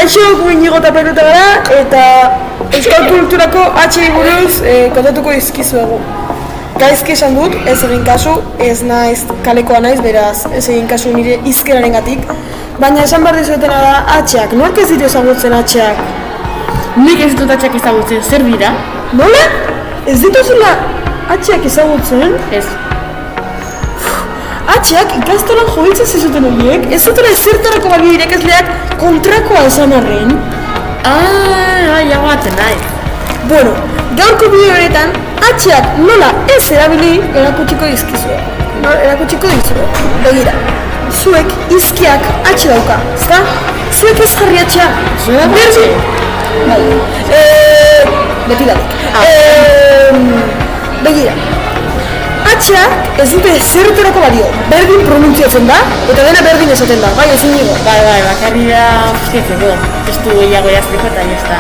Kaixo, Inigo eta Peruta gara, eta euskal kulturako H-i buruz kontatuko dizkizuegu. Gaizki esan dut, ez egin kasu, ez naiz kalekoa naiz, beraz ez egin kasu nire izkeraren gatik. Baina esan behar dizuetena da H-ak, nork ez ditu ezagutzen H-ak? Nik ez dut H-ak ezagutzen, zer dira? Nola? Ez dituzula H-ak ezagutzen? Ez. H-ak ikastolan joitzen zizuten horiek, ez zutela ezertarako balio irakasleak kontrakoa esan arren. Ja baten nahi. Bueno, gaurko bideo honetan, H-ak nola ez erabili erakutsiko dizkizue. Erakutsiko dizue. Begira, zuek izkiak H dauka, ezta? Zuek ez jarri H-a. Zuek Berdi? Bai. Beti dauk. Begira, H-ak ez dute zertarako balio. Berdin pronuntziatzen da, eta dena berdin esaten da. Bai, ezin nigo. Bai, bakarri da ustiatzeko. Ez du gehiago jazteko eta jazta.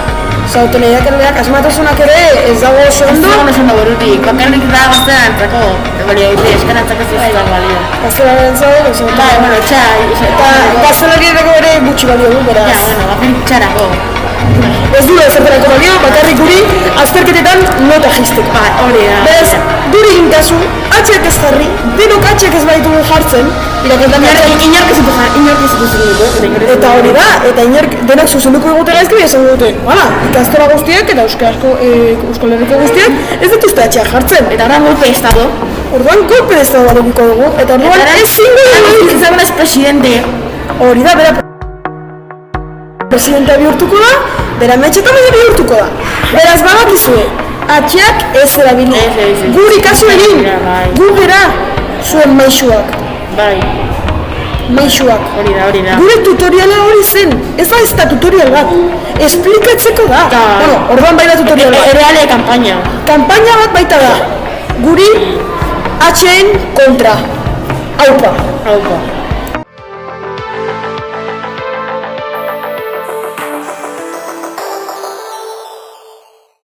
Zauten edakarleak asmatasunak ere ez dago oso ondo. Ez dago oso ondo burutik, bakarrik da gaztean entzako balio egite, eskarantzako zizaidak balio. Gaztelaren zau, oso. Bai, txai. Eta gaztelarietako ere gutxi balio du, beraz. Ja, bakarrik txarako. Ez du ezertarako balio, bakarrik guri azterketetan nota jisteko. Bai, hori da. Beraz, guri inkazu, H-ak ez jarri, denok H-ak ez baitugu jartzen, iraketan inork ez dut eta hori da, eta inork denak zuzenduko egute gaizki esan dute. Hala, ikastola guztiak eta Euskal Herriko guztiak ez dituzte H-ak jartzen. Eta horren golpe estado. Orduan golpe de estado badukiko dugu, eta orduan ezin dugu. Izango ez presidente. Hori da, bera presidentea bihurtuko da, bera metxetamaiak bihurtuko da. Beraz badakizue, H-ak ez erabili. Guri kasu egin, gu bera zuen maixuak. Bai. Maixuak. Hori da. Gure tutoriala hori zen, ez da ez da tutorial bat. Esplikatzeko da. Bueno, orduan bai da tutorial bat. Erreale kampaina. Kampaina bat baita da. Guri H-en kontra. Aupa.